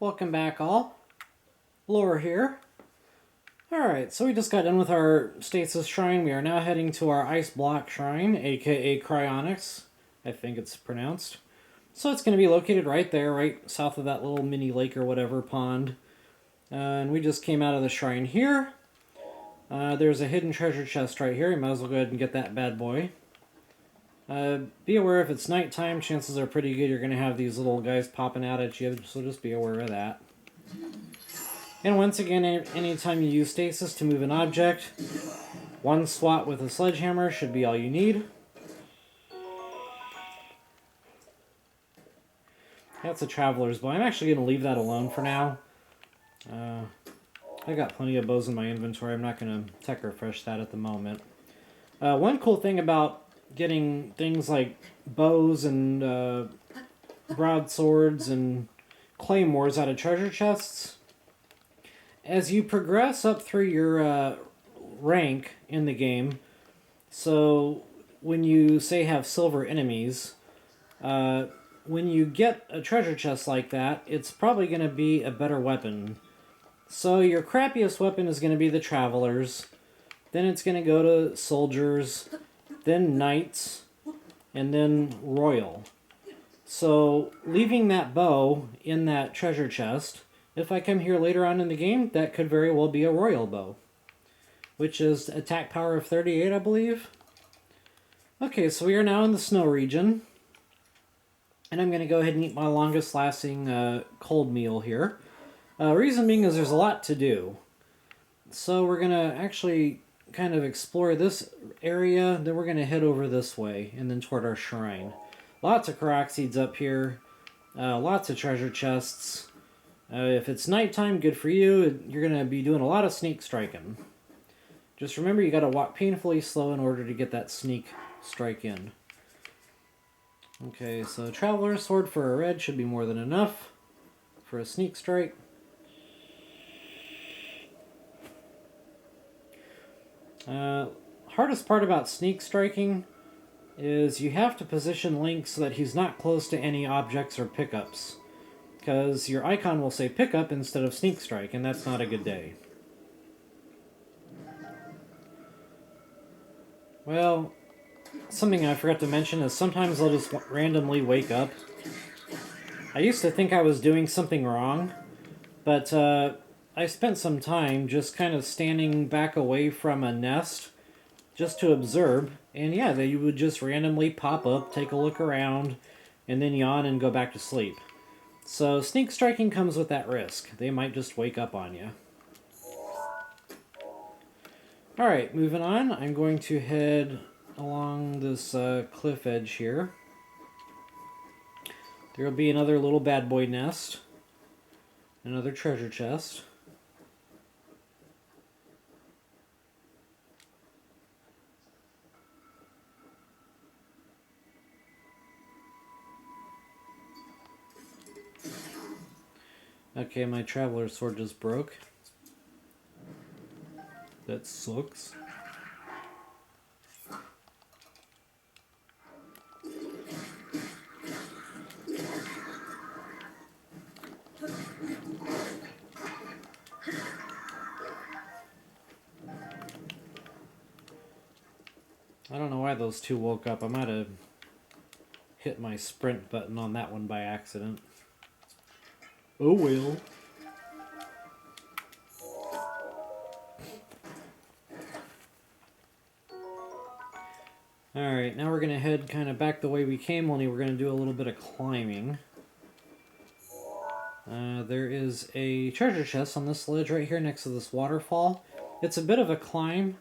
Welcome back all. Lore here. Alright, so we just got done with our Stasis Shrine. We are now heading to our Ice Block Shrine, aka Cryonis, I think it's pronounced. So it's going to be located right there, right south of that little mini lake or whatever pond. And we just came out of the shrine here. There's a hidden treasure chest right here. You might as well go ahead and get that bad boy. Be aware if it's nighttime, chances are pretty good you're going to have these little guys popping out at you, so just be aware of that. And once again, anytime you use stasis to move an object, one swat with a sledgehammer should be all you need. That's a traveler's bow. I'm actually going to leave that alone for now. I got plenty of bows in my inventory. I'm not going to tech refresh that at the moment. One cool thing about getting things like bows and broadswords and claymores out of treasure chests, as you progress up through your rank in the game, so when you, say, have silver enemies, when you get a treasure chest like that, it's probably going to be a better weapon. So your crappiest weapon is going to be the Travelers, then it's going to go to Soldiers, then Knights, and then Royal. So leaving that bow in that treasure chest, if I come here later on in the game, that could very well be a Royal bow, which is attack power of 38, I believe. Okay, so we are now in the snow region, and I'm going to go ahead and eat my longest lasting cold meal here. Reason being is there's a lot to do. So we're going to actually kind of explore this area, then we're going to head over this way, and then toward our shrine. Lots of Korok seeds up here, lots of treasure chests. If it's nighttime, good for you. You're going to be doing a lot of sneak striking. Just remember, you got to walk painfully slow in order to get that sneak strike in. Okay, so Traveler's Sword for a red should be more than enough for a sneak strike. Hardest part about sneak striking is you have to position Link so that he's not close to any objects or pickups, because your icon will say pickup instead of sneak strike, and that's not a good day. Well, something I forgot to mention is sometimes I'll just randomly wake up. I used to think I was doing something wrong, but I spent some time just kind of standing back away from a nest just to observe, and yeah, they would just randomly pop up, take a look around, and then yawn and go back to sleep. So sneak striking comes with that risk. They might just wake up on you. Alright, moving on. I'm going to head along this cliff edge here. There will be another little bad boy nest. Another treasure chest. Okay, my Traveler's Sword just broke. That sucks. I don't know why those two woke up. I might have hit my sprint button on that one by accident. Oh well. Alright, now we're going to head kind of back the way we came, only we're going to do a little bit of climbing. There is a treasure chest on this ledge right here next to this waterfall. It's a bit of a climb,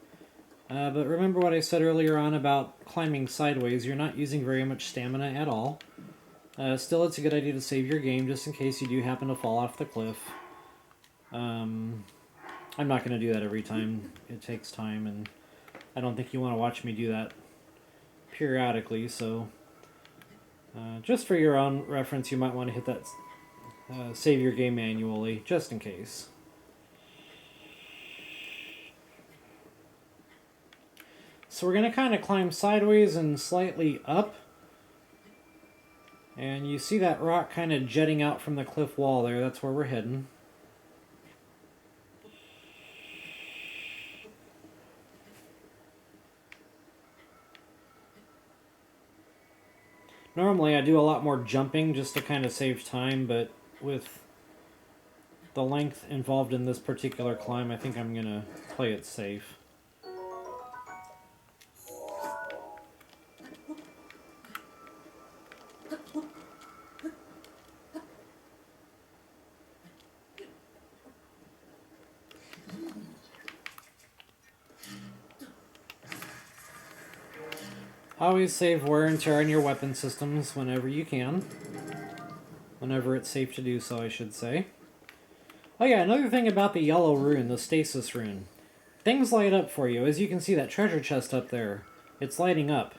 but remember what I said earlier on about climbing sideways. You're not using very much stamina at all. Still, it's a good idea to save your game just in case you do happen to fall off the cliff. I'm not going to do that every time. It takes time, and I don't think you want to watch me do that periodically, so just for your own reference, you might want to hit that save your game manually, just in case. So we're going to kind of climb sideways and slightly up. And you see that rock kind of jetting out from the cliff wall there. That's where we're heading. Normally I do a lot more jumping just to kind of save time, but with the length involved in this particular climb, I think I'm going to play it safe. Always save wear and tear on your weapon systems whenever you can. Whenever it's safe to do so, I should say. Oh yeah, another thing about the yellow rune, the stasis rune. Things light up for you. As you can see, that treasure chest up there, it's lighting up.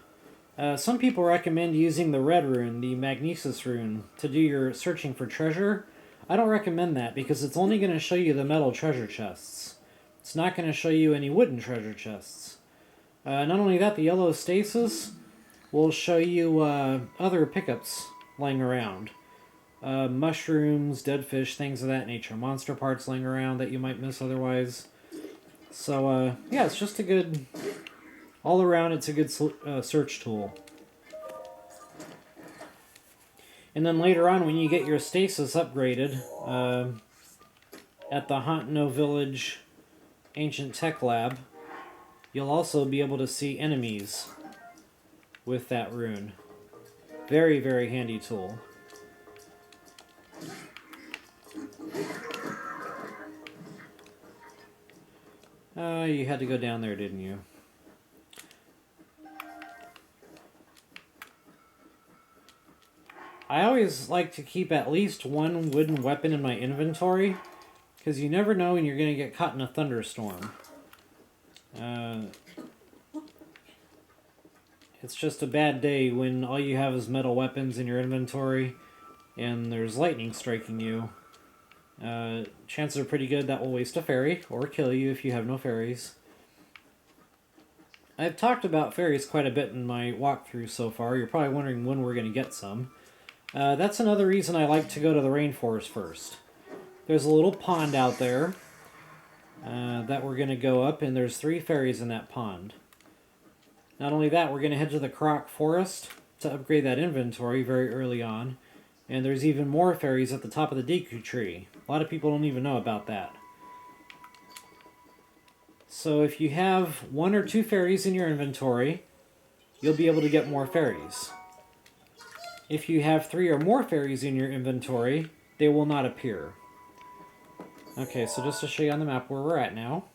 Some people recommend using the red rune, the magnesis rune, to do your searching for treasure. I don't recommend that because it's only going to show you the metal treasure chests. It's not going to show you any wooden treasure chests. Not only that, the yellow stasis will show you other pickups laying around. Mushrooms, dead fish, things of that nature. Monster parts laying around that you might miss otherwise. So, yeah, it's just a good... All around, it's a good search tool. And then later on, when you get your stasis upgraded, at the Hauntno Village Ancient Tech Lab, you'll also be able to see enemies with that rune. Very, very handy tool. You had to go down there, didn't you? I always like to keep at least one wooden weapon in my inventory, because you never know when you're going to get caught in a thunderstorm. It's just a bad day when all you have is metal weapons in your inventory and there's lightning striking you. Chances are pretty good that will waste a fairy or kill you if you have no fairies. I've talked about fairies quite a bit in my walkthrough so far. You're probably wondering when we're going to get some. That's another reason I like to go to the rainforest first. There's a little pond out there that we're going to go up, and there's 3 fairies in that pond. Not only that, we're going to head to the Croc Forest to upgrade that inventory very early on. And there's even more fairies at the top of the Deku tree. A lot of people don't even know about that. So if you have 1 or 2 fairies in your inventory, you'll be able to get more fairies. If you have 3 or more fairies in your inventory, they will not appear. Okay, so just to show you on the map where we're at now.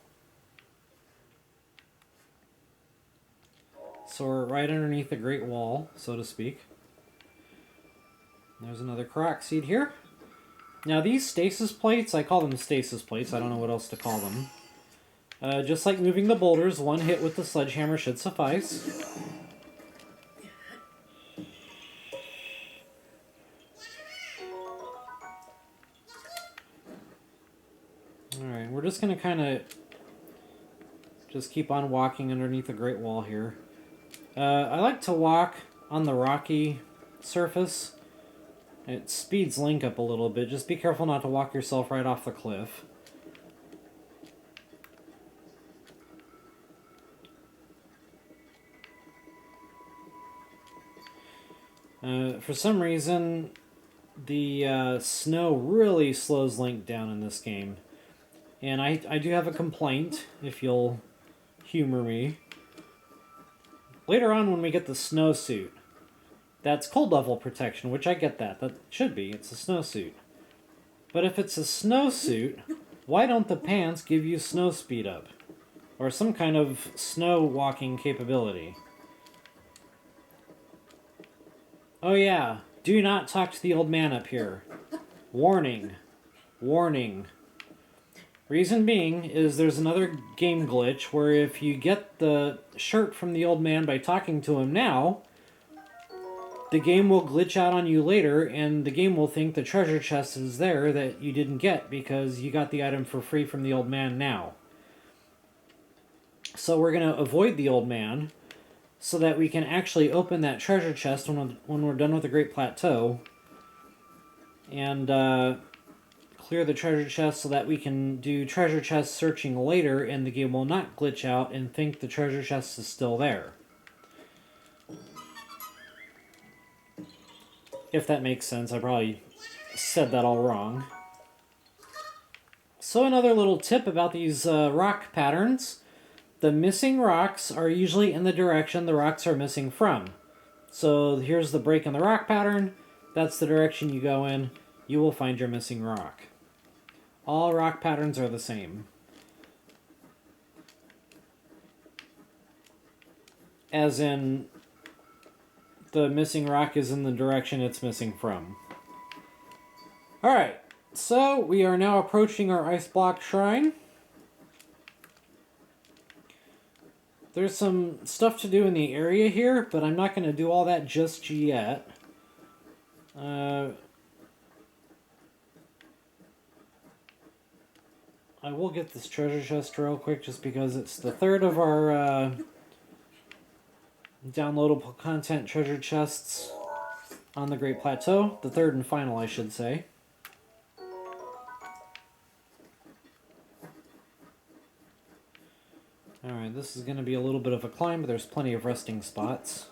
So we're right underneath the Great Wall, so to speak. There's another Croc seed here. Now these stasis plates, I call them stasis plates, I don't know what else to call them. Just like moving the boulders, 1 hit with the sledgehammer should suffice. Alright, we're just going to kind of just keep on walking underneath the Great Wall here. I like to walk on the rocky surface. It speeds Link up a little bit. Just be careful not to walk yourself right off the cliff. For some reason, the snow really slows Link down in this game. And I do have a complaint, if you'll humor me. Later on when we get the snowsuit, that's cold level protection, which I get that. That should be. It's a snowsuit. But if it's a snowsuit, why don't the pants give you snow speed up? Or some kind of snow walking capability? Oh yeah, do not talk to the old man up here. Warning. Warning. Reason being is there's another game glitch where if you get the shirt from the old man by talking to him now, the game will glitch out on you later, and the game will think the treasure chest is there that you didn't get because you got the item for free from the old man now. So we're going to avoid the old man so that we can actually open that treasure chest when we're done with the Great Plateau. And clear the treasure chest so that we can do treasure chest searching later and the game will not glitch out and think the treasure chest is still there. If that makes sense, I probably said that all wrong. So another little tip about these rock patterns. The missing rocks are usually in the direction the rocks are missing from. So here's the break in the rock pattern. That's the direction you go in. You will find your missing rock. All rock patterns are the same. As in, the missing rock is in the direction it's missing from. Alright, so we are now approaching our ice block shrine. There's some stuff to do in the area here, but I'm not going to do all that just yet. I will get this treasure chest real quick just because it's the third of our downloadable content treasure chests on the Great Plateau. The third and final, I should say. Alright, this is going to be a little bit of a climb, but there's plenty of resting spots.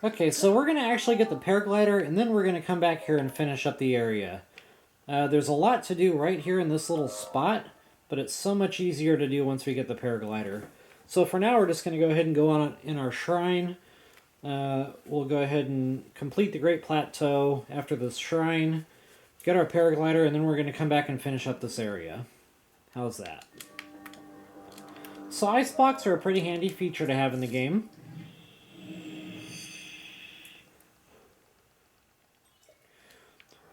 Okay, so we're going to actually get the paraglider, and then we're going to come back here and finish up the area. There's a lot to do right here in this little spot, but it's so much easier to do once we get the paraglider. So for now, we're just going to go ahead and go on in our shrine. We'll go ahead and complete the Great Plateau after this shrine, get our paraglider, and then we're going to come back and finish up this area. How's that? So ice blocks are a pretty handy feature to have in the game.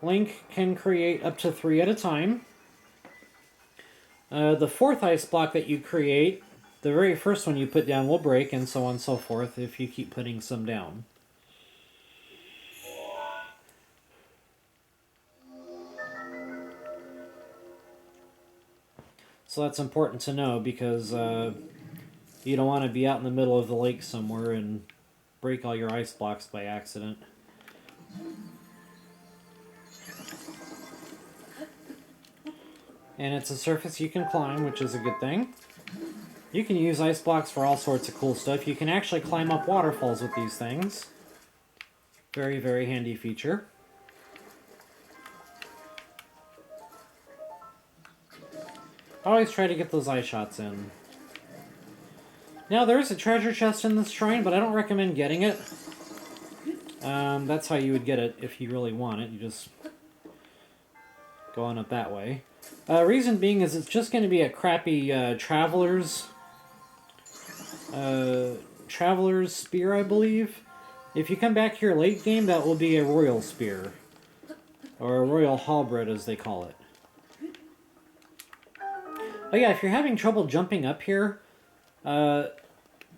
Link can create up to 3 at a time. The fourth ice block that you create, the very first one you put down will break, and so on and so forth if you keep putting some down. So that's important to know because you don't want to be out in the middle of the lake somewhere and break all your ice blocks by accident. And it's a surface you can climb, which is a good thing. You can use ice blocks for all sorts of cool stuff. You can actually climb up waterfalls with these things. Very, very handy feature. I always try to get those eye shots in. Now, there is a treasure chest in this shrine, but I don't recommend getting it. That's how you would get it if you really want it. You just go on up that way. Reason being is it's just going to be a crappy traveler's spear, I believe. If you come back here late game, that will be a royal spear. Or a royal halberd, as they call it. Oh yeah, if you're having trouble jumping up here,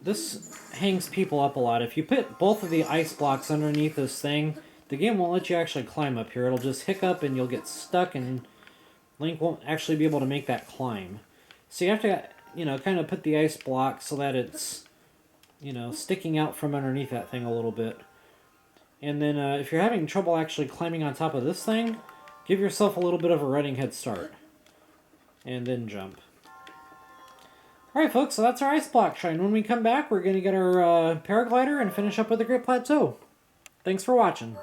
this hangs people up a lot. If you put both of the ice blocks underneath this thing, the game won't let you actually climb up here. It'll just hiccup and you'll get stuck and Link won't actually be able to make that climb. So you have to, kind of put the ice block so that it's, sticking out from underneath that thing a little bit. And then if you're having trouble actually climbing on top of this thing, give yourself a little bit of a running head start. And then jump. Alright folks, so that's our ice block shrine. When we come back, we're going to get our paraglider and finish up with the Great Plateau. Thanks for watching.